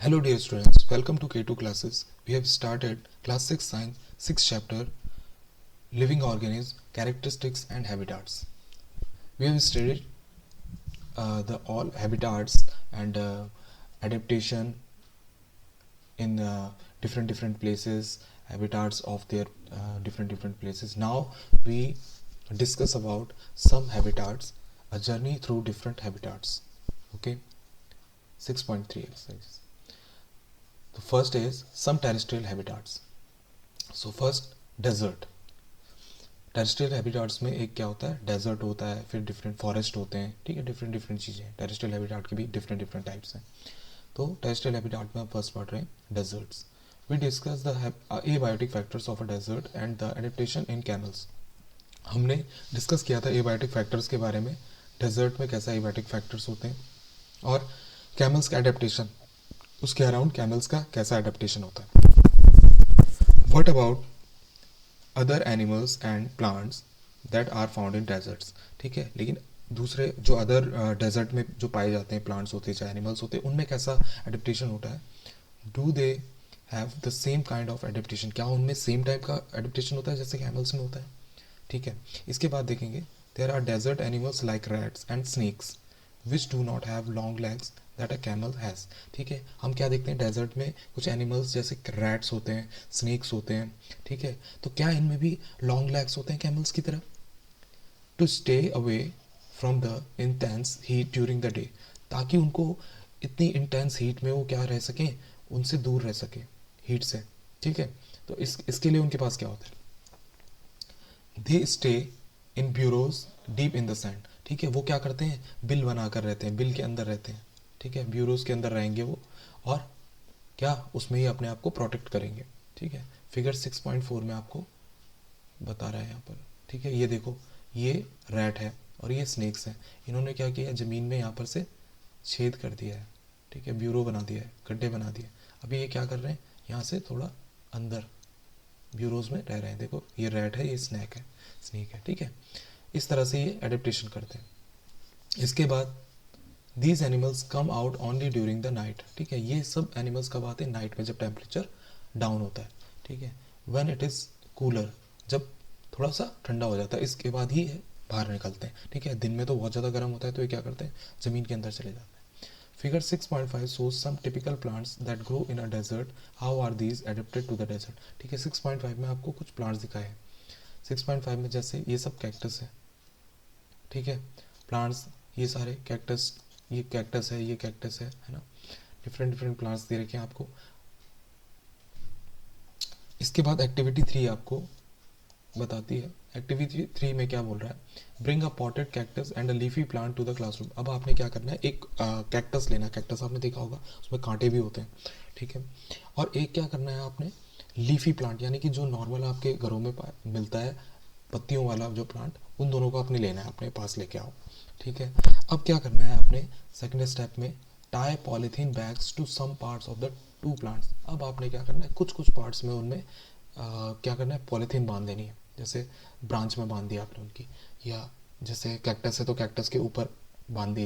Hello dear students, welcome to K2 classes. We have started class 6 science 6th chapter living organisms, characteristics and habitats. We have studied the all habitats and adaptation in different places, habitats of their different places. Now we discuss about some habitats, a journey through different habitats. Okay, 6.3 exercise. The first is some terrestrial habitats. So first desert. Terrestrial habitats में एक क्या होता है, desert होता है, फिर different forest होते हैं, ठीक है, डिफरेंट चीज़ें. टेरेस्ट्रियल हैबिटाट के भी डिफरेंट टाइप्स हैं. तो टेरेस्ट्रियल हैबिटाट में हम फर्स्ट पढ़ रहे हैं deserts. We discuss the abiotic factors of a desert and the adaptation in camels. हमने डिस्कस किया था एबायोटिक फैक्टर्स के बारे में, डेजर्ट में कैसा एबायोटिक फैक्टर्स होते हैं और कैमल्स का एडेप्टेशन, उसके अराउंड कैमल्स का कैसा एडेप्टेशन होता है. What about other animals and plants that are found in deserts. ठीक है, लेकिन दूसरे जो अदर डेजर्ट में जो पाए जाते हैं प्लांट्स होते हैं चाहे एनिमल्स होते हैं, उनमें कैसा एडेप्टेशन होता है. Do they have the same kind of adaptation, क्या उनमें सेम टाइप का एडेप्टेशन होता है जैसे कैमल्स में होता है. ठीक है, इसके बाद देखेंगे there are desert animals like rats and snakes which do not have long legs that a camel has. ठीक है, हम क्या देखते हैं डेजर्ट में कुछ एनिमल्स जैसे रैट्स होते हैं, स्नेक्स होते हैं. ठीक है, तो क्या इनमें भी लॉन्ग लेग्स होते हैं कैमल्स की तरह. To stay away from the intense heat during the day, ताकि उनको इतनी इंटेंस हीट में वो क्या रह सकें, उनसे दूर रह सके हीट से. ठीक है, तो इसके लिए उनके पास क्या होता है, they stay in bureaus deep in the sand. ठीक है, वो क्या करते हैं, बिल बनाकर रहते हैं, बिल के अंदर रहते हैं. ठीक है, ब्यूरोज के अंदर रहेंगे वो और क्या उसमें ही अपने आप को प्रोटेक्ट करेंगे. ठीक है, फिगर 6.4 में आपको बता रहा है यहाँ पर. ठीक है, ये देखो, ये रैट है और ये स्नेक्स है. इन्होंने क्या किया, ज़मीन में यहाँ पर से छेद कर दिया है. ठीक है, ब्यूरो बना दिया है, गड्ढे बना दिए. अभी ये क्या कर रहे हैं, यहाँ से थोड़ा अंदर ब्यूरोज में रह रहे हैं. देखो, ये रैट है, ये स्नेक है. ठीक है, इस तरह से ये एडेप्टेशन करते हैं. इसके बाद these animals come out only during the night. ठीक है, ये सब एनिमल्स कब आते हैं, नाइट में, जब टेम्परेचर डाउन होता है. ठीक है, व्हेन इट इज़ कूलर, जब थोड़ा सा ठंडा हो जाता है, इसके बाद ही बाहर निकलते हैं. ठीक है, दिन में तो बहुत ज़्यादा गर्म होता है, तो ये क्या करते हैं, ज़मीन के अंदर चले जाते हैं. Figure 6.5 shows some typical plants that grow in a desert. How are these adapted to the desert? ठीक है, 6.5 में आपको कुछ प्लांट्स दिखाए हैं. 6.5 में जैसे ये सब कैक्टस है. ठीक है, प्लांट्स ये सारे कैक्टस, ये कैक्टस है, ये कैक्टस है ना, डिफरेंट प्लांट्स दे रखे हैं आपको. इसके बाद एक्टिविटी 3 आपको बताती है. एक्टिविटी 3 में क्या बोल रहा है, bring a potted cactus and a leafy plant to the classroom. अब आपने क्या करना है, एक कैक्टस लेना. कैक्टस आपने देखा होगा, उसमें कांटे भी होते हैं. ठीक है, और एक क्या करना है आपने, लीफी प्लांट, यानी कि जो नॉर्मल आपके घरों में मिलता है पत्तियों वाला जो प्लांट, उन दोनों को आपने लेना है, अपने पास लेके आओ. ठीक है, अब क्या करना है आपने सेकेंड स्टेप में, tie polythene bags to some parts of the two plants. अब आपने क्या करना है, कुछ पार्ट्स में उनमें क्या करना है, पॉलीथीन बांध देनी है. जैसे ब्रांच में बांध दिया आपने उनकी, या जैसे कैक्टस है तो कैक्टस के ऊपर बांध दी.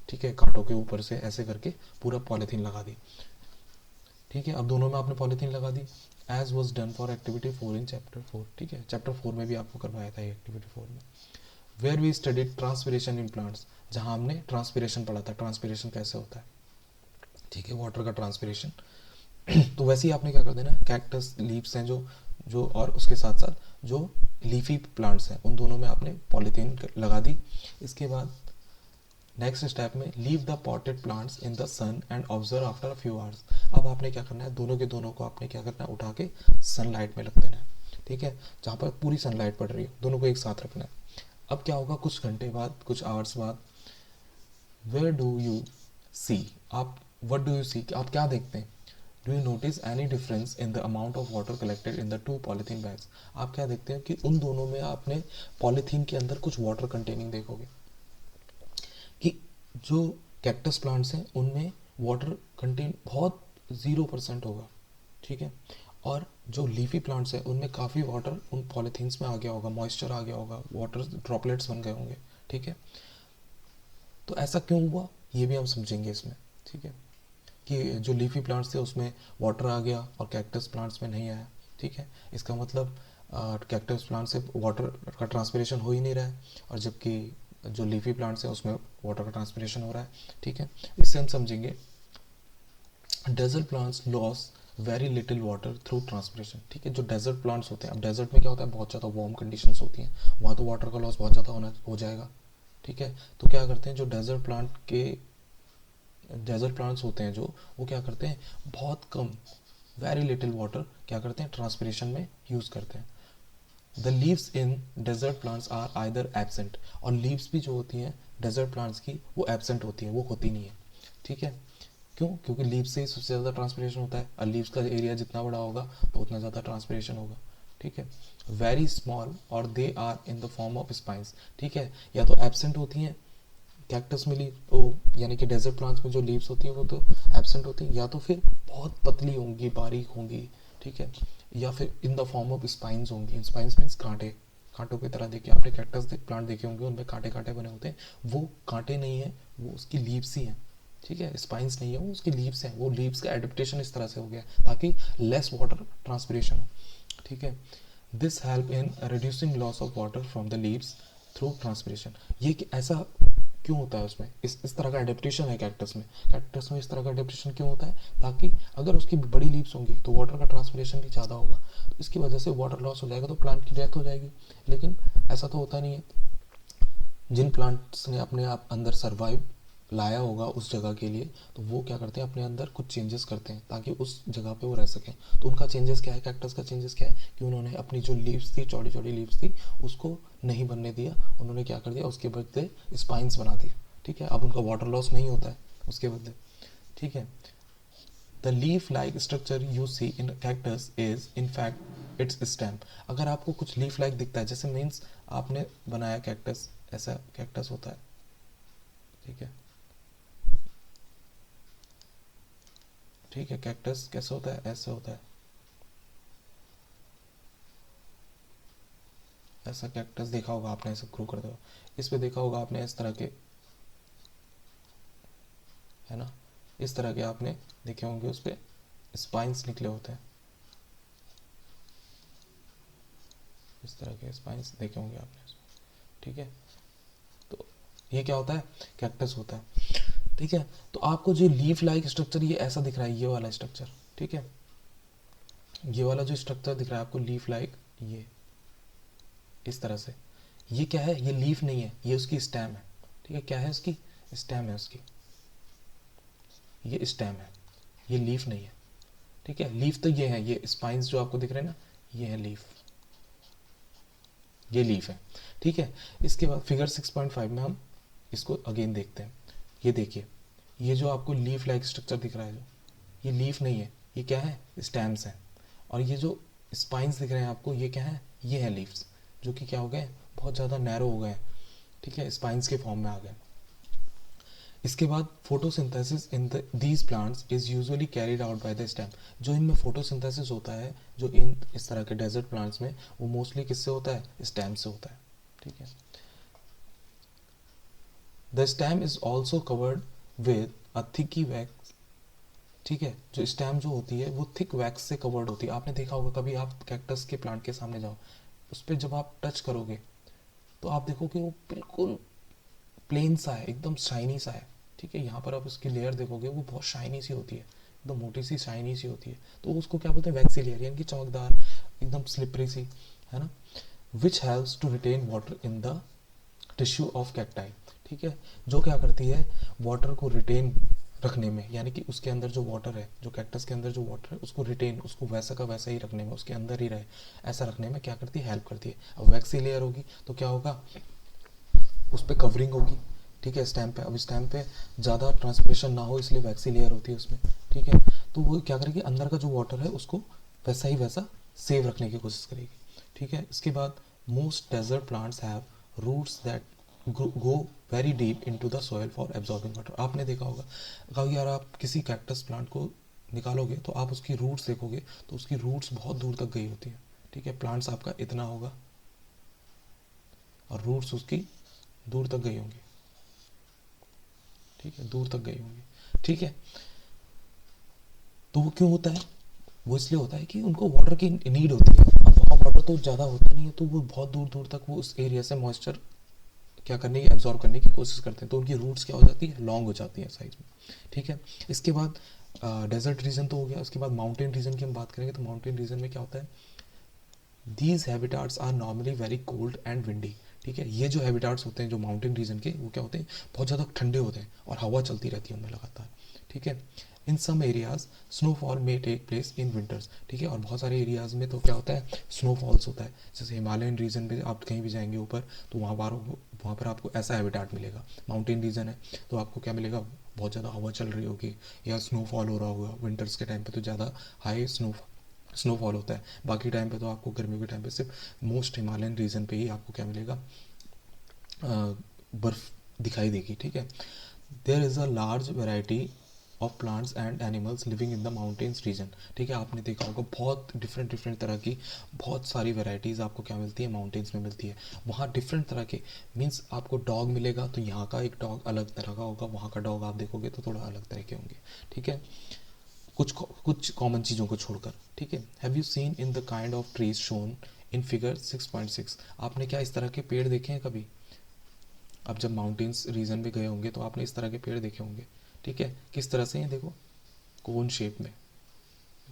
ठीक है, कांटों के ऊपर से ऐसे करके पूरा पॉलीथीन लगा दी. ठीक है, अब दोनों में आपने पॉलीथीन लगा दी, as was done for activity 4 in chapter 4. ठीक है, चैप्टर 4 में भी आपको करवाया था एक्टिविटी 4 में. Where we studied transpiration in plants, जहाँ हमने ट्रांसपिरेशन पढ़ा था, ट्रांसपिरेशन कैसे होता है. ठीक है, वाटर का ट्रांसपिरेशन. तो वैसे ही आपने क्या कर देना, कैक्टस लीव्स हैं जो और उसके साथ साथ जो लीफी प्लांट्स हैं, उन दोनों में आपने पॉलीथीन लगा दी. इसके बाद नेक्स्ट स्टेप में, leave the potted plants in the sun and observe after a few hours. अब आपने क्या करना है, दोनों के दोनों को आपने क्या करना है, उठा के सनलाइट में रख देना है. ठीक है, जहाँ पर पूरी सनलाइट पड़ रही है, दोनों को एक साथ रखना है. अब क्या होगा, कुछ घंटे बाद, कुछ आवर्स बाद, वेयर डू यू सी, आप व्हाट डू यू सी, आप क्या देखते हैं. Do you notice any difference in the amount of water collected in the two polythene bags. आप क्या देखते हैं कि उन दोनों में आपने पॉलीथीन के अंदर कुछ वाटर कंटेनिंग देखोगे, कि जो कैक्टस प्लांट्स हैं उनमें वाटर कंटेन बहुत 0% होगा. ठीक है, और जो लीफी प्लांट्स हैं उनमें काफ़ी वाटर उन पॉलीथीन्स में आ गया होगा, मॉइस्चर आ गया होगा, वाटर ड्रॉपलेट्स बन गए होंगे. ठीक है, तो ऐसा क्यों हुआ, ये भी हम समझेंगे इसमें. ठीक है, कि जो लीफी प्लांट्स थे उसमें वाटर आ गया और कैक्टस प्लांट्स में नहीं आया। ठीक है, इसका मतलब कैक्टस प्लांट से वाटर का ट्रांसपिरेशन हो ही नहीं रहा है, और जबकि जो लीफी प्लांट्स है उसमें वाटर का ट्रांसपिरेशन हो रहा है। ठीक है, इससे हम समझेंगे desert plants loss very little water through transpiration. ठीक है, जो डेजर्ट प्लांट्स होते हैं, अब डेजर्ट में क्या होता है, बहुत ज़्यादा वार्म कंडीशंस होती हैं, वहाँ तो वाटर का लॉस बहुत ज़्यादा होना हो जाएगा। ठीक है, तो क्या करते हैं जो डेजर्ट प्लांट्स होते हैं, जो वो क्या करते हैं, बहुत कम वेरी लिटिल वाटर क्या करते हैं, ट्रांसपिरेशन में यूज़ करते हैं। The leaves in desert plants are either absent, और लीव्स भी जो होती हैं डेजर्ट प्लांट्स की वो एबसेंट होती हैं, वो होती नहीं है। ठीक है, क्यों? क्योंकि लीव्स से ही सबसे ज़्यादा ट्रांसपिरेशन होता है, और लीव्स का एरिया जितना बड़ा होगा तो उतना ज़्यादा ट्रांसपिरेशन होगा। ठीक है, वेरी स्मॉल और they are in the form of spines. ठीक है, या तो एबसेंट होती हैं कैक्टस में लीव, तो यानी कि डेजर्ट प्लांट्स में जो लीव्स होती हैं वो तो एबसेंट होती हैं, या तो फिर बहुत पतली होंगी, बारीक होंगी। ठीक है, या फिर इन द फॉर्म ऑफ स्पाइंस होंगी। स्पाइंस मीन्स कांटे, कांटों की तरह। देखिए आपने कैक्टस प्लांट देखे होंगे, उनमें कांटे कांटे बने होते हैं, वो कांटे नहीं है, वो उसकी लीव्स ही हैं। ठीक है, स्पाइंस नहीं है, वो उसकी लीव्स हैं। वो लीव्स का एडेप्टेशन इस तरह से हो गया ताकि लेस वाटर ट्रांसपिरेशन हो। ठीक है, this help in reducing loss of water from the leaves through transpiration. ये कि ऐसा क्यों होता है उसमें, इस तरह का एडेप्टेशन है कैक्टस में इस तरह का एडेप्टेशन क्यों होता है, ताकि अगर उसकी बड़ी लीव्स होंगी तो वाटर का ट्रांसपिरेशन भी ज़्यादा होगा, तो इसकी वजह से वाटर लॉस हो जाएगा, तो प्लांट की डेथ हो जाएगी। लेकिन ऐसा तो होता नहीं है। जिन प्लांट्स ने अपने आप अंदर सर्वाइव लाया होगा उस जगह के लिए, तो वो क्या करते हैं, अपने अंदर कुछ चेंजेस करते हैं ताकि उस जगह पे वो रह सकें। तो उनका चेंजेस क्या है, कैक्टस का चेंजेस क्या है, कि उन्होंने अपनी जो लीव्स थी, चौड़ी चौड़ी लीव्स थी, उसको नहीं बनने दिया, उन्होंने क्या कर दिया, उसके बदले स्पाइंस बना दिए। ठीक है, अब उनका वाटर लॉस नहीं होता है उसके बदले। ठीक है, the leaf like structure you see in cactus is in fact its stem. अगर आपको कुछ लीफ लाइक दिखता है, जैसे मीन्स आपने बनाया कैक्टस, ऐसा कैक्टस होता है। ठीक है, ठीक है, कैक्टस कैसे होता है, ऐसे होता है, ऐसा कैक्टस देखा होगा आपने, ऐसे ग्रो करते हुए। इस पे देखा होगा आपने इस तरह के, है ना, इस तरह के आपने देखे होंगे, उस पे स्पाइंस निकले होते हैं, इस तरह के स्पाइंस देखे होंगे आपने। ठीक है, तो ये क्या होता है, कैक्टस होता है। ठीक है, तो आपको जो लीफ लाइक स्ट्रक्चर ये ऐसा दिख रहा है, ये वाला स्ट्रक्चर। ठीक है, ये वाला जो स्ट्रक्चर दिख रहा है आपको लीफ लाइक, ये इस तरह से, ये क्या है, ये लीफ नहीं है, ये उसकी स्टेम है। ठीक है, क्या है उसकी, स्टेम है उसकी, ये स्टेम है, ये लीफ नहीं है। ठीक है, लीफ तो ये है, ये स्पाइंस जो आपको दिख रहे हैं ना, ये है लीफ, ये लीफ है। ठीक है, इसके बाद फिगर 6.5 में हम इसको अगेन देखते हैं। ये देखिए, ये जो आपको लीफ लाइक स्ट्रक्चर दिख रहा है, जो ये लीफ नहीं है, ये क्या है, स्टेम्स हैं। और ये जो स्पाइंस दिख रहे हैं आपको, ये क्या है, ये है लीव्स, जो कि क्या हो गए, बहुत ज़्यादा नैरो हो गए। ठीक है, स्पाइंस के फॉर्म में आ गए। इसके बाद photosynthesis in these plants is usually carried out by the stem. जो इनमें फोटोसिंथेसिस होता है, जो इन इस तरह के डेजर्ट प्लांट्स में, वो मोस्टली किससे होता है, स्टेम से होता है। ठीक है, the stem is also covered with a thick wax. ठीक है, जो स्टेम जो होती है वो थिक वैक्स से कवर्ड होती है। आपने देखा होगा, कभी आप कैक्टस के प्लांट के सामने जाओ, उस पर जब आप टच करोगे तो आप देखोगे वो बिल्कुल प्लेन सा है, एकदम शाइनी सा है। ठीक है, यहाँ पर आप उसकी लेयर देखोगे, वो बहुत शाइनी सी होती है, एकदम मोटी सी शाइनी सी होती है, तो उसको क्या बोलते हैं, वैक्सी लेयर, यानी कि चमकदार, एकदम स्लिपरी सी, है ना, which helps to retain water in the tissue of cacti. ठीक है, जो क्या करती है, वाटर को रिटेन रखने में, यानी कि उसके अंदर जो वाटर है, जो कैक्टस के अंदर जो वाटर है, उसको रिटेन, उसको वैसा का वैसा ही रखने में, उसके अंदर ही रहे ऐसा रखने में क्या करती है, हेल्प करती है। अब वैक्सी लेयर होगी तो क्या होगा, उस पर कवरिंग होगी। ठीक है, स्टैम्प पे, अब स्टैम्प पे ज़्यादा ट्रांसपिरेशन ना हो, इसलिए वैक्सी लेयर होती है उसमें। ठीक है, तो वो क्या करेगी, अंदर का जो वाटर है उसको वैसा ही वैसा सेव रखने की कोशिश करेगी। ठीक है, इसके बाद most desert plants have roots that go very deep into the soil for absorbing water. आपने देखा होगा, कभी यार आप किसी कैक्टस प्लांट को निकालोगे तो आप उसकी रूट्स देखोगे, तो उसकी रूट्स बहुत दूर तक गई होती है। ठीक है, प्लांट्स आपका इतना होगा और रूट्स उसकी दूर तक गई होंगी। ठीक है, दूर तक गई होंगी। ठीक है, तो वो क्यों होता है? वो इसलिए होता है कि उनको वाटर की नीड होती है। अब वहाँ वाटर तो ज़्यादा होता नहीं है, तो वो बहुत दूर दूर तक वो उस एरिया से मॉइस्चर क्या करने की, एब्जॉर्ब करने की कोशिश करते हैं, तो उनकी रूट्स क्या हो जाती है, लॉन्ग हो जाती है साइज में। ठीक है, इसके बाद डेजर्ट रीजन तो हो गया। उसके बाद माउंटेन रीजन की हम बात करेंगे, तो माउंटेन रीजन में क्या होता है, these habitats are normally very cold and windy. ठीक है, ये जो हैबिटाट्स होते हैं जो माउंटेन रीजन के, वो क्या होते हैं, बहुत ज़्यादा ठंडे होते हैं और हवा चलती रहती है उनमें लगातार। ठीक है, इन सम एरियाज स्नोफॉल में टेक प्लेस इन विंटर्स। ठीक है, और बहुत सारे एरियाज में तो क्या होता है, स्नोफॉल्स होता है। जैसे हिमालयन रीजन में आप कहीं भी जाएंगे ऊपर, तो वहाँ पर आपको ऐसा हैबिटाट मिलेगा। माउंटेन रीजन है तो आपको क्या मिलेगा, बहुत ज़्यादा हवा चल रही होगी या स्नोफॉल हो रहा होगा। विंटर्स के टाइम पे तो ज़्यादा हाई स्नोफॉल होता है। बाकी टाइम पे तो आपको, गर्मियों के टाइम पे सिर्फ मोस्ट हिमालयन रीजन पे ही आपको क्या मिलेगा, बर्फ़ दिखाई देगी। ठीक है, there is a large variety of plants and animals living in the mountains region. ठीक है, आपने देखा होगा बहुत डिफरेंट डिफरेंट तरह की बहुत सारी वेराइटीज़ आपको क्या मिलती है, माउंटेन्स में मिलती है। वहाँ डिफरेंट तरह के मीन्स आपको डॉग मिलेगा, तो यहाँ का एक डॉग अलग तरह का होगा, वहाँ का डॉग आप देखोगे तो थोड़ा अलग तरह के होंगे। ठीक है, कुछ कॉमन चीज़ों को छोड़कर। ठीक है, have you seen in the kind of trees shown in figure 6.6? आपने क्या इस तरह के पेड़ देखे हैं कभी? आप जब माउंटेन्स रीजन में गए होंगे तो आपने इस तरह के पेड़ देखे होंगे। ठीक है, किस तरह से हैं, देखो कोन शेप में,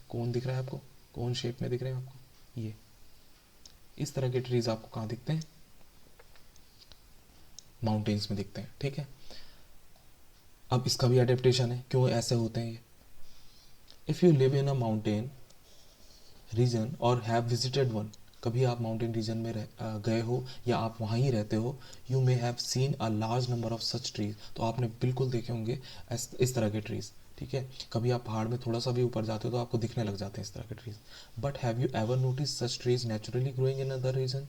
कोन दिख रहा है आपको, कोन शेप में दिख रहे हैं आपको, ये इस तरह के ट्रीज आपको कहाँ दिखते हैं, माउंटेन्स में दिखते हैं। ठीक है, अब इसका भी एडेप्टेशन है, क्यों ऐसे होते हैं ये। If you live in a mountain region और हैव विजिटेड वन, कभी आप माउंटेन रीजन में गए हो या आप वहाँ ही रहते हो, you may have seen a large number of such trees, तो आपने बिल्कुल देखे होंगे इस तरह के ट्रीज। ठीक है, कभी आप पहाड़ में थोड़ा सा भी ऊपर जाते हो तो आपको दिखने लग जाते हैं इस तरह के trees. But have you ever notice such trees naturally growing in other region?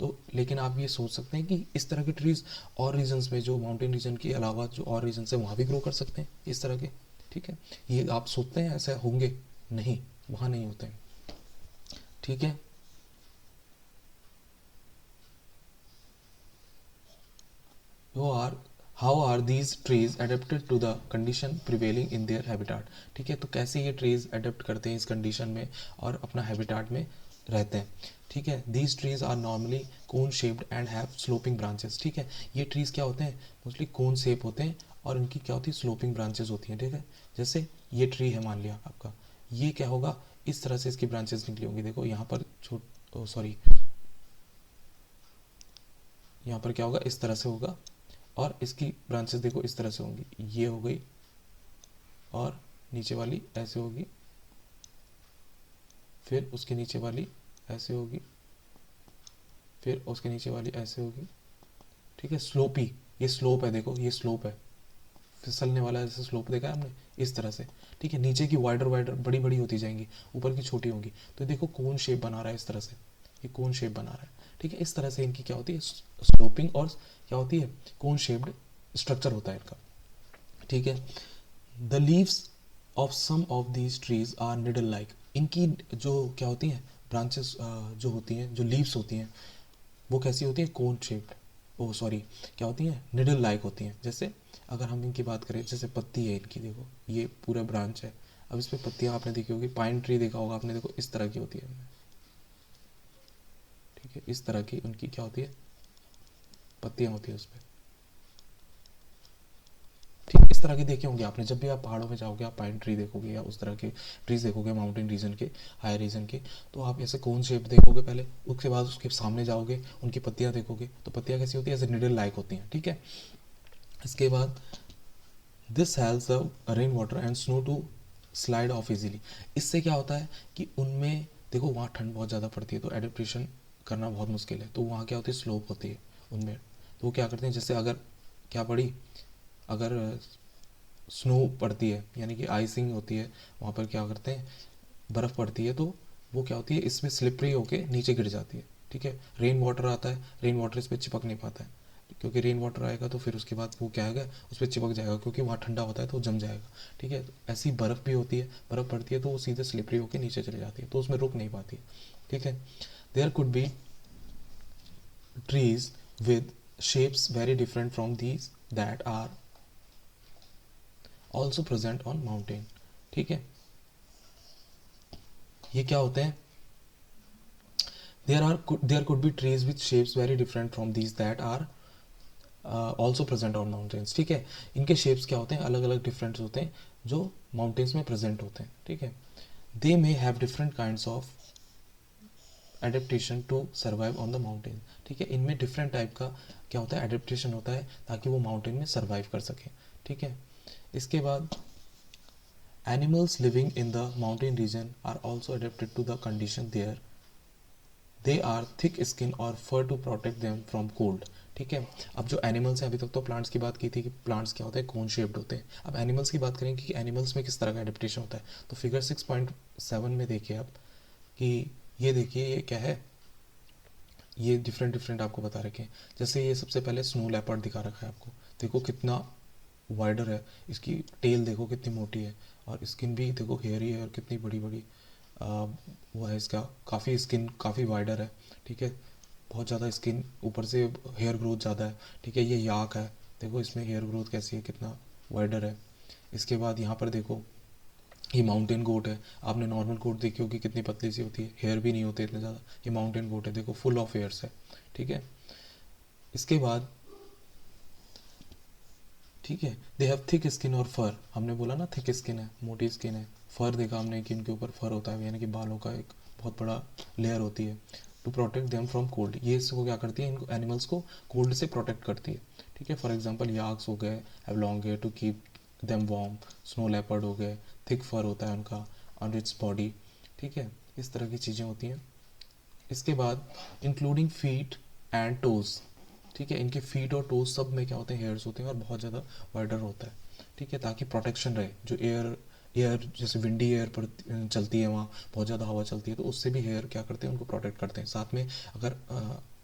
तो लेकिन आप ये सोच सकते हैं कि इस तरह के ट्रीज और रीजन्स में, जो माउंटेन रीजन के अलावा जो और रीजन है वहाँ भी ग्रो कर सकते हैं इस तरह के। ठीक है, ये आप सोचते हैं ऐसे होंगे, नहीं, वहाँ नहीं होते हैं। ठीक है, वो are how are these trees adapted to the condition prevailing in their habitat? ठीक है, तो कैसे ये ट्रीज अडेप्ट करते हैं इस कंडीशन में और अपना हैबिटाट में रहते हैं। ठीक है, these trees are normally cone shaped and have sloping branches. ठीक है, ये ट्रीज क्या होते हैं, मोस्टली कोन शेप होते हैं और इनकी क्या होती है, स्लोपिंग ब्रांचेस होती हैं। ठीक है, जैसे ये ट्री है मान लिया आपका, ये क्या होगा, इस तरह से इसकी ब्रांचेस निकली होंगी। देखो यहाँ पर सॉरी, यहाँ पर क्या होगा, इस तरह से होगा और इसकी ब्रांचेस देखो इस तरह से होंगी, ये हो गई और नीचे वाली ऐसे होगी, फिर उसके नीचे वाली ऐसे होगी, फिर उसके नीचे वाली ऐसे होगी। ठीक है, स्लोपी, ये स्लोप है, देखो ये स्लोप है, फिसलने वाला जैसे स्लोप देखा है हमने, इस तरह से। ठीक है, नीचे की वाइडर वाइडर बड़ी बड़ी होती जाएंगी, ऊपर की छोटी होंगी, तो देखो कोन शेप बना रहा है इस तरह से, ये कोन शेप बना रहा है। ठीक है, इस तरह से इनकी क्या होती है, स्लोपिंग और क्या होती है, कोन शेप्ड स्ट्रक्चर होता है इनका। ठीक है, the leaves of some of these trees are needle like. इनकी जो क्या होती हैं, ब्रांचेस जो होती हैं, जो लीव्स होती हैं, वो कैसी होती हैं, कोन शेप्ड, ओ सॉरी क्या होती हैं, निडल लाइक होती हैं। जैसे अगर हम इनकी बात करें, जैसे पत्ती है इनकी, देखो ये पूरा ब्रांच है, अब इस पर पत्तियाँ आपने देखी होगी, पाइन ट्री देखा होगा आपने, देखो इस तरह की होती है। ठीक है, इस तरह की उनकी क्या होती है, पत्तियाँ होती है उस पर। ठीक, इस तरह के देखे होंगे आपने, जब भी आप पहाड़ों में जाओगे आप पाइन ट्री देखोगे या उस तरह के ट्रीज देखोगे माउंटेन रीजन के, हाई रीजन के, तो आप ऐसे कोन शेप देखोगे पहले, उसके बाद उसके सामने जाओगे उनकी पत्तियां देखोगे, तो पत्तियां कैसी होती है, ऐसे निडल लाइक होती हैं। ठीक है, इसके बाद this helps the rain water and snow to slide off easily. इससे क्या होता है कि उनमें देखो वहाँ ठंड बहुत ज़्यादा पड़ती है तो एडेप्टेशन करना बहुत मुश्किल है, तो वहाँ क्या होती है, स्लोप होती है उनमें, तो वो क्या करते हैं, जैसे अगर क्या पड़ी, अगर स्नो पड़ती है यानी कि आइसिंग होती है, वहाँ पर क्या करते हैं, बर्फ़ पड़ती है, तो वो क्या होती है, इसमें स्लिपरी होके नीचे गिर जाती है। ठीक है, रेन वाटर आता है, रेन वाटर इस पर चिपक नहीं पाता है, क्योंकि रेन वाटर आएगा तो फिर उसके बाद वो क्या आएगा, उस पर चिपक जाएगा, क्योंकि वहाँ ठंडा होता है तो जम जाएगा। ठीक है, तो ऐसी बर्फ़ भी होती है, बर्फ़ पड़ती है तो वो सीधे स्लिपरी होकर नीचे चली जाती है, तो उसमें रुक नहीं पाती है। ठीक है, there could be trees with shapes very different from these that are also present on mountain। ठीक है, ये क्या होते हैं, there could be trees with shapes very different from these that are also present on mountains, ठीक है। इनके shapes क्या होते हैं, अलग अलग डिफरेंट होते हैं जो माउंटेन्स में प्रेजेंट होते हैं, ठीक है। They may have different kinds of adaptation to survive on the mountain, ठीक है। इनमें डिफरेंट टाइप का क्या होता है, एडेप्टेशन होता है ताकि वो माउंटेन में सर्वाइव कर सके, ठीक है। इसके बाद animals living in the mountain region are also adapted to the condition there, they are thick skin और fur to protect them from cold, ठीक है। अब जो एनिमल्स हैं, अभी तक तो प्लांट्स की बात की थी कि प्लांट्स क्या होते हैं, कोन शेप्ड होते हैं। अब एनिमल्स की बात करेंगे कि एनिमल्स में किस तरह का एडेप्टेशन होता है। तो फिगर 6.7 में देखिए आप कि ये देखिए ये क्या है, ये डिफरेंट डिफरेंट आपको बता रखे हैं। जैसे ये सबसे पहले स्नो लेपर्ड दिखा रखा है आपको, देखो कितना वाइडर है, इसकी टेल देखो कितनी मोटी है, और स्किन भी देखो हेयरी है और कितनी बड़ी बड़ी वो है, इसका काफ़ी स्किन काफ़ी वाइडर है, ठीक है। बहुत ज़्यादा स्किन, ऊपर से हेयर ग्रोथ ज़्यादा है, ठीक है। ये याक है, देखो इसमें हेयर ग्रोथ कैसी है, कितना वाइडर है। इसके बाद यहाँ पर देखो ये माउंटेन गोट है, आपने नॉर्मल गोट देखी होगी कितनी पतली सी होती है, हेयर भी नहीं होते इतने ज़्यादा। ये माउंटेन गोट है, देखो फुल ऑफ हेयर्स है, ठीक है। इसके बाद ठीक है, दे हैव थिक स्किन और फर, हमने बोला ना थिक स्किन है, मोटी स्किन है। फर देखा हमने कि इनके ऊपर फर होता है, यानी कि बालों का एक बहुत बड़ा लेयर होती है। To protect them from cold, ये इसको क्या करती है, इनको एनिमल्स को कोल्ड से प्रोटेक्ट करती है, ठीक है। फॉर एग्जाम्पल याक्स हो गए, have long hair to keep them warm. Snow leopard हो गए, थिक फर होता है उनका ऑन इट्स बॉडी, ठीक है। इस तरह की चीज़ें होती हैं। इसके बाद इंक्लूडिंग फीट एंड टोज, ठीक है। इनके फीट और टोज सब में क्या होते हैं, हेयर्स होते हैं और बहुत ज़्यादा वाइडर होता है, ठीक है, ताकि प्रोटेक्शन रहे। जो एयर एयर जैसे विंडी एयर पर चलती है, वहाँ बहुत ज़्यादा हवा चलती है, तो उससे भी हेयर क्या करते हैं, उनको प्रोटेक्ट करते हैं। साथ में अगर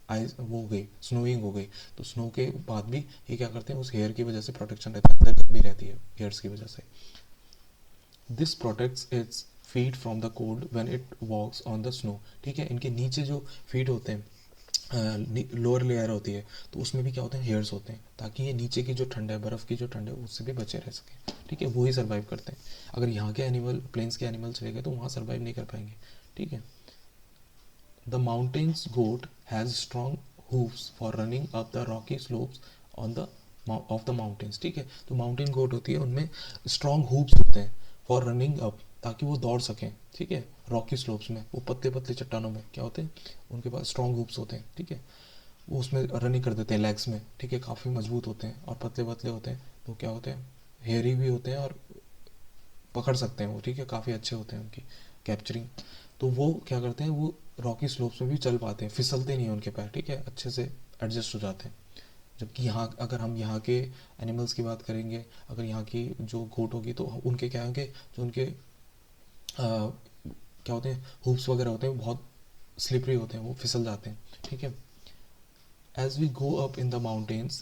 आइस वो हो गई, स्नोइंग हो गई, तो स्नो के बाद भी ये क्या करते हैं, उस हेयर की वजह से प्रोटेक्शन रहता है, अंदर गर्मी रहती है हेयर्स की वजह से। This protects its feet from the cold when it walks on the snow, ठीक है। इनके नीचे जो फीट होते हैं, लोअर लेयर होती है, तो उसमें भी क्या होते हैं, हेयर्स होते हैं, ताकि ये नीचे की जो ठंड है, बर्फ़ की जो ठंड है, उससे भी बचे रह सकें, ठीक है। वो ही सर्वाइव करते हैं। अगर यहाँ के एनिमल, प्लेन्स के एनिमल चले गए तो वहाँ सर्वाइव नहीं कर पाएंगे, ठीक है। The mountains goat has strong hoofs for running up the rocky slopes on the of the mountains, ठीक है। तो माउंटेन गोट होती है, उनमें स्ट्रॉन्ग हूप्स होते हैं फॉर रनिंग अप, ताकि वो दौड़ सकें, ठीक है। रॉकी स्लोप्स में, वो पतले पतले चट्टानों में क्या होते हैं, उनके पास स्ट्रॉन्ग हूप्स होते हैं, ठीक है। वो उसमें रनिंग कर देते हैं लेग्स में, ठीक है। काफ़ी मजबूत होते हैं और पतले पतले होते हैं, तो क्या होते हैं, हेयरी भी होते हैं और पकड़ सकते हैं वो, ठीक है। काफ़ी अच्छे होते हैं उनकी कैप्चरिंग। तो वो क्या करते हैं, वो रॉकी स्लोप्स में भी चल पाते हैं, फिसलते नहीं हैं उनके पैर, ठीक है, अच्छे से एडजस्ट हो जाते हैं। जबकि यहाँ अगर हम यहाँ के एनिमल्स की बात करेंगे, अगर यहाँ की जो गोट होगी, तो उनके क्या होंगे, जो उनके क्या होते हैं, हुप्स वगैरह होते हैं, वो बहुत स्लिपरी होते हैं, वो फिसल जाते हैं, ठीक है। As we go up in the mountains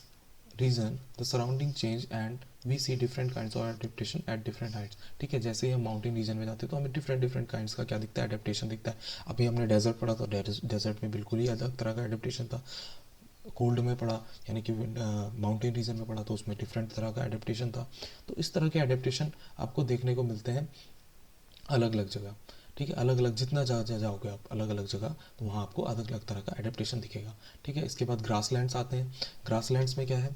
region, the surrounding change and we see different kinds of adaptation at different heights, ठीक है। जैसे ही हम माउंटेन रीजन में जाते हैं तो हमें डिफरेंट डिफरेंट काइंड्स का क्या दिखता है, एडेप्टेशन दिखता है। अभी हमने डेजर्ट पढ़ा, तो डेजर्ट में बिल्कुल ही अलग तरह का एडेप्टेशन था। कोल्ड में पढ़ा, यानी कि माउंटेन रीजन में पढ़ा, तो उसमें डिफरेंट तरह का एडेप्टेशन था। तो इस तरह के एडेप्टेशन आपको देखने को मिलते हैं अलग अलग जगह, ठीक है। अलग अलग जितना जाओगे आप अलग अलग जगह, तो वहाँ आपको अलग अलग तरह का एडेप्टेशन दिखेगा, ठीक है। इसके बाद ग्रासलैंड्स आते हैं। ग्रासलैंड्स में क्या है,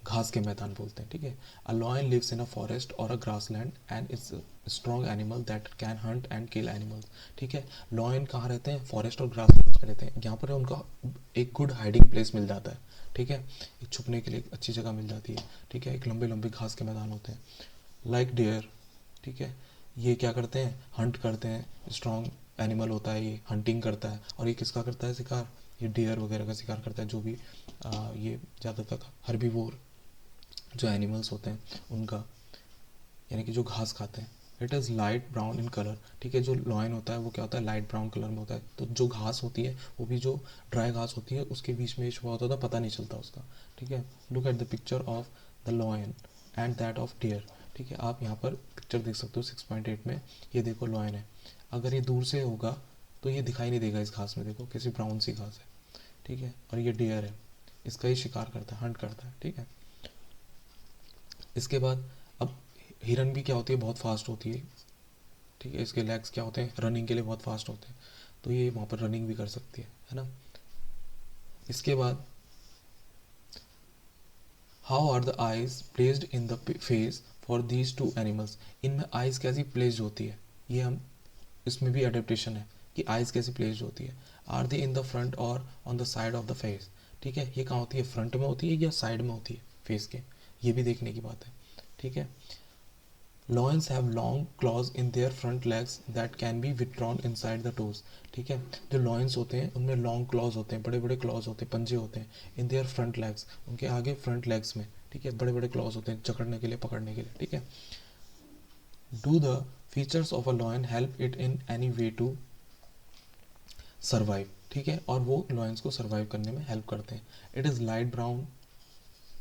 घास के मैदान बोलते हैं, ठीक है। A lion lives in a forest और a grassland and is strong animal that can hunt and kill animals, ठीक है। लॉयन कहाँ रहते हैं, फॉरेस्ट और ग्रासलैंड्स में रहते हैं। यहाँ पर उनका एक गुड हाइडिंग प्लेस मिल जाता है, ठीक है। एक छुपने के लिए एक अच्छी जगह मिल जाती है, ठीक है। एक लंबे लंबे घास के मैदान होते हैं। लाइक डियर, ठीक है, ये क्या करते हैं, हंट करते हैं, स्ट्रॉन्ग एनिमल होता है, ये हंटिंग करता है। और ये किसका करता है शिकार, ये डियर वगैरह का शिकार करता है, जो भी ये ज़्यादातर हर्बीवोर जो एनिमल्स होते हैं उनका, यानी कि जो घास खाते हैं। It is light brown in colour, ठीक है। जो लॉयन होता है वो क्या होता है, लाइट ब्राउन कलर में होता है। तो जो घास होती है, वो भी जो ड्राई घास होती है, उसके बीच में छुपा होता था, पता नहीं चलता उसका, ठीक है। Look at the picture of the lion and that of dear, ठीक है। आप यहाँ पर पिक्चर देख सकते हो 6.8 में। ये देखो लॉयन है, अगर ये दूर से होगा तो ये दिखाई नहीं देगा इस घास में, देखो कैसी ब्राउन सी घास है, ठीक है। और ये डियर है, इसका ही शिकार करता है, हंट करता है, ठीक है। इसके बाद अब हिरन भी क्या होती है, बहुत फास्ट होती है, ठीक है, इसके लेग्स क्या होते हैं, रनिंग के लिए बहुत फास्ट होते हैं, तो ये वहाँ पर रनिंग भी कर सकती है ना। इसके बाद how are the eyes placed in the face for these two animals, इनमें आइज कैसी प्लेस्ड होती है, ये हम इसमें भी अडेप्टेशन है कि आइज कैसी प्लेस्ड होती है। Are they in the front और on the side of the face, ठीक है, ये कहाँ होती है, फ्रंट में होती है या साइड में होती है फेस के, ये भी देखने की बात है, ठीक है। Loins have long claws in their front legs that can be withdrawn inside the toes, ठीक है, जो loins होते हैं उनमें long claws होते हैं, बड़े बड़े claws होते हैं, पंजे होते हैं, in their front legs, उनके आगे front legs में, ठीक है, बड़े बड़े claws होते हैं जकड़ने के लिए, पकड़ने के लिए, ठीक है। Do the features of a loin help it in any way to survive, ठीक है, और वो loins को survive करने में help करते हैं। It is light brown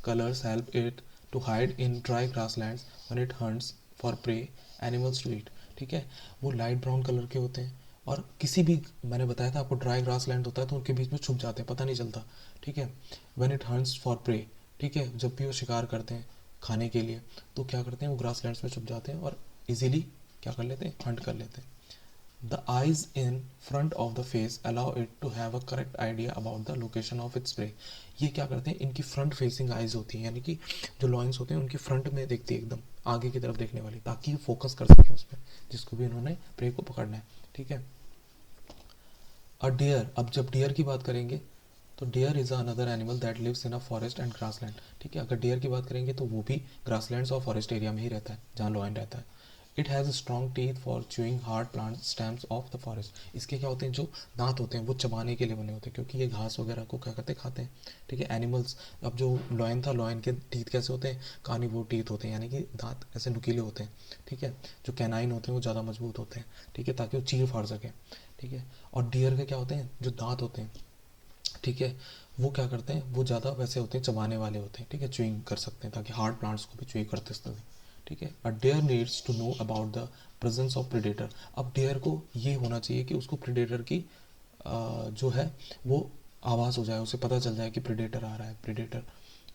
colors help it to hide in dry grasslands when it hunts for prey animals to eat, ठीक है, वो लाइट ब्राउन कलर के होते हैं और किसी भी, मैंने बताया था आपको ड्राई ग्रासलैंड होता है तो उनके बीच में छुप जाते हैं, पता नहीं चलता, ठीक है। When it hunts for prey, ठीक है, जब भी वो शिकार करते हैं खाने के लिए तो क्या करते हैं, वो ग्रासलैंड्स में छुप जाते हैं और इजीली क्या कर लेते हैं, हंट कर लेते हैं। The eyes in front of the face allow it to have a correct idea about the location of its prey, ये क्या करते हैं, इनकी फ्रंट फेसिंग आइज होती हैं, यानी कि जो लॉइंस होते हैं उनकी फ्रंट में देखती है, एकदम आगे की तरफ देखने वाली, ताकि फोकस कर सकें उस पर जिसको भी इन्होंने प्रे को पकड़ना है, ठीक है। अ डियर, अब जब डियर की बात करेंगे तो deer is another animal that lives in a forest and grassland, ठीक है, अगर डियर की बात करेंगे तो वो भी ग्रासलैंड्स और फॉरेस्ट एरिया में ही रहता है जहाँ लॉयन रहता है। It has strong teeth for chewing hard plant stems of the forest, इसके क्या होते हैं, जो दांत होते हैं वो चबाने के लिए बने होते हैं, क्योंकि ये घास वगैरह को क्या करते हैं, खाते हैं, ठीक है, एनिमल्स। अब जो लॉयन था, लॉयन के टीथ कैसे होते हैं, कार्निवोर टीथ होते हैं, यानी कि दांत ऐसे नुकीले होते हैं, ठीक है, जो कैनाइन होते हैं वो ज़्यादा मजबूत होते हैं, ठीक है, ताकि वो चीर फाड़ सकें, ठीक है। और डियर के क्या होते हैं, जो दांत होते हैं, ठीक है, वो क्या करते हैं, वो ज़्यादा वैसे होते हैं, चबाने वाले होते हैं, ठीक है, च्यूइंग कर सकते हैं ताकि हार्ड प्लांट्स को भी च्यूइंग करते हैं, ठीक है। A deer needs to know about the presence of predator, अब डेयर को ये होना चाहिए कि उसको प्रेडेटर की जो है वो आवाज़ हो जाए, उसे पता चल जाए कि प्रेडेटर आ रहा है, प्रेडेटर,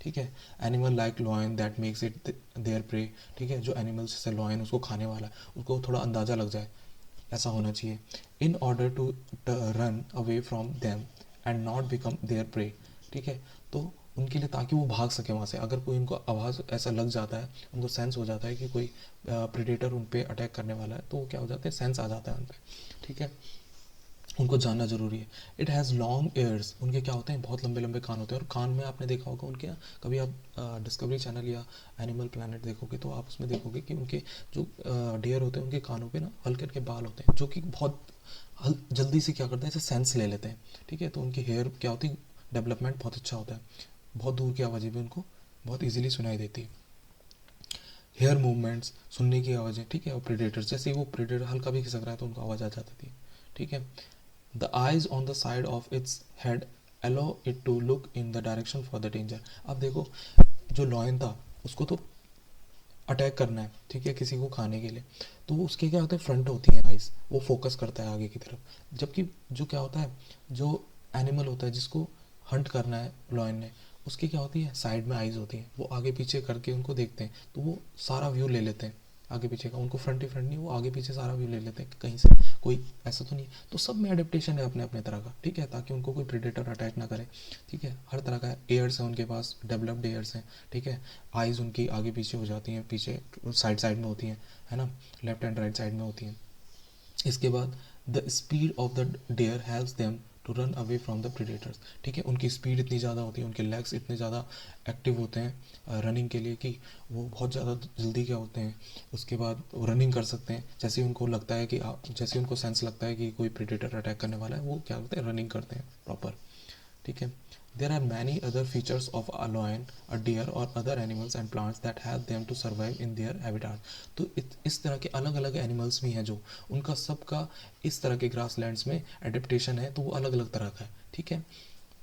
ठीक है। Animal like lion that makes it there prey, ठीक है, जो एनिमल जैसे लॉयन उसको खाने वाला है उसको थोड़ा अंदाज़ा लग जाए, ऐसा होना चाहिए। In order to run away from them and not become their prey, ठीक है, तो उनके लिए, ताकि वो भाग सके वहाँ से, अगर कोई उनको आवाज़ ऐसा लग जाता है, उनको सेंस हो जाता है कि कोई प्रेडेटर उन पर अटैक करने वाला है, तो वो क्या हो जाता है, सेंस आ जाता है उन पर, ठीक है, उनको जानना जरूरी है। इट हैज़ लॉन्ग एयर्स, उनके क्या होते हैं, बहुत लंबे लंबे कान होते हैं, और कान में आपने देखा होगा उनके, कभी आप डिस्कवरी चैनल या एनिमल प्लानट देखोगे तो आप उसमें देखोगे कि उनके जो डियर होते हैं उनके कानों पे ना हल्के हल्के बाल होते हैं, जो कि बहुत जल्दी से क्या करते हैं, ऐसे सेंस ले लेते हैं, ठीक है, तो उनकी हेयर क्या होती है, डेवलपमेंट बहुत अच्छा होता है, बहुत दूर की आवाज़ें भी उनको बहुत ईजिली सुनाई देती है। हेयर मूवमेंट्स, सुनने की आवाज़ें, ठीक है, और प्रेडेटर्स, जैसे ही वो प्रेडेटर हल्का भी खिसक रहा है तो उनको आवाज़ आ जाती थी, ठीक है। The eyes on the side of its head allow it to look in the direction for the danger, अब देखो जो लॉयन था उसको तो अटैक करना है, ठीक है, किसी को खाने के लिए, तो वो उसके क्या होता है, फ्रंट होती है आइज, वो फोकस करता है आगे की तरफ, जबकि जो क्या होता है, जो एनिमल होता है जिसको हंट करना है लॉयन ने, उसकी क्या होती है, साइड में आइज होती है, वो आगे पीछे करके उनको देखते हैं, तो वो सारा व्यू ले लेते हैं आगे पीछे का, उनको फ्रंट ही फ्रंट नहीं, वो आगे पीछे सारा व्यू ले लेते हैं कि कहीं से कोई ऐसा तो नहीं है, तो सब में एडेप्टेशन है अपने अपने तरह का, ठीक है, ताकि उनको कोई प्रेडेटर अटैक ना करे, ठीक है, हर तरह का एयर्स है उनके पास, डेवलप्ड एयर्स हैं, ठीक है, आइज़ उनकी आगे पीछे हो जाती हैं, पीछे साइड साइड में होती हैं, है ना, लेफ्ट एंड राइट साइड में होती हैं। इसके बाद the speed of the deer helps them to run away from the predators, ठीक है, उनकी स्पीड इतनी ज़्यादा होती है, उनके लेग्स इतने ज़्यादा एक्टिव होते हैं रनिंग के लिए कि वो बहुत ज़्यादा जल्दी क्या होते हैं, उसके बाद रनिंग कर सकते हैं, जैसे उनको लगता है कि जैसे उनको सेंस लगता है कि कोई प्रेडेटर अटैक करने वाला है, वो क्या करते हैं, रनिंग करते हैं प्रॉपर, ठीक है। There are many other features of a lion, a deer or other animals and plants that help them to survive in their habitat, तो इस तरह के अलग अलग एनिमल्स भी हैं जो उनका सबका इस तरह के ग्रास लैंड्स में एडेप्टेशन है, तो वो अलग अलग तरह का है, ठीक है।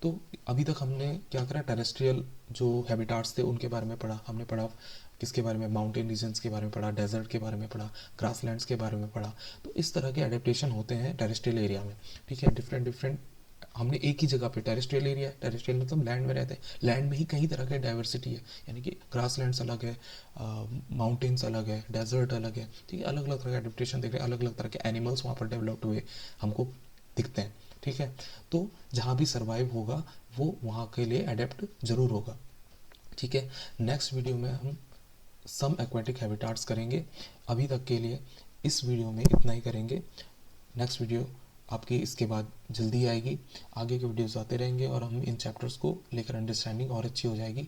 तो अभी तक हमने क्या करा, टेरेस्ट्रियल जो हैबिटाट्स थे उनके बारे में पढ़ा, हमने पढ़ा किसके बारे में, माउंटेन रीजन्स के बारे में पढ़ा, डेजर्ट के बारे में पढ़ा, ग्रासलैंड्स के बारे में पढ़ा, तो इस तरह के एडेप्टेशन होते हैं टेरेस्ट्रियल एरिया में, ठीक है, डिफरेंट डिफरेंट हमने एक ही जगह पे टेरेस्ट्रियल एरिया, टेरेस्ट्रियल मतलब लैंड में रहते हैं, लैंड में ही कई तरह के डाइवर्सिटी है, यानी कि ग्रासलैंड्स अलग है, माउंटेन्स अलग है, डेजर्ट अलग है, ठीक है, अलग अलग तरह के एडेप्टेशन देख रहे हैं, अलग अलग तरह के एनिमल्स वहाँ पर डेवलप्ड हुए हमको दिखते हैं, ठीक है। तो जहाँ भी सर्वाइव होगा वो वहाँ के लिए अडेप्ट जरूर होगा, ठीक है। नेक्स्ट वीडियो में हम सम एक्वेटिक हैबिटाट्स करेंगे। अभी तक के लिए इस वीडियो में इतना ही करेंगे। नेक्स्ट वीडियो आपकी इसके बाद जल्दी आएगी, आगे के वीडियोस आते रहेंगे और हम इन चैप्टर्स को लेकर अंडरस्टैंडिंग और अच्छी हो जाएगी।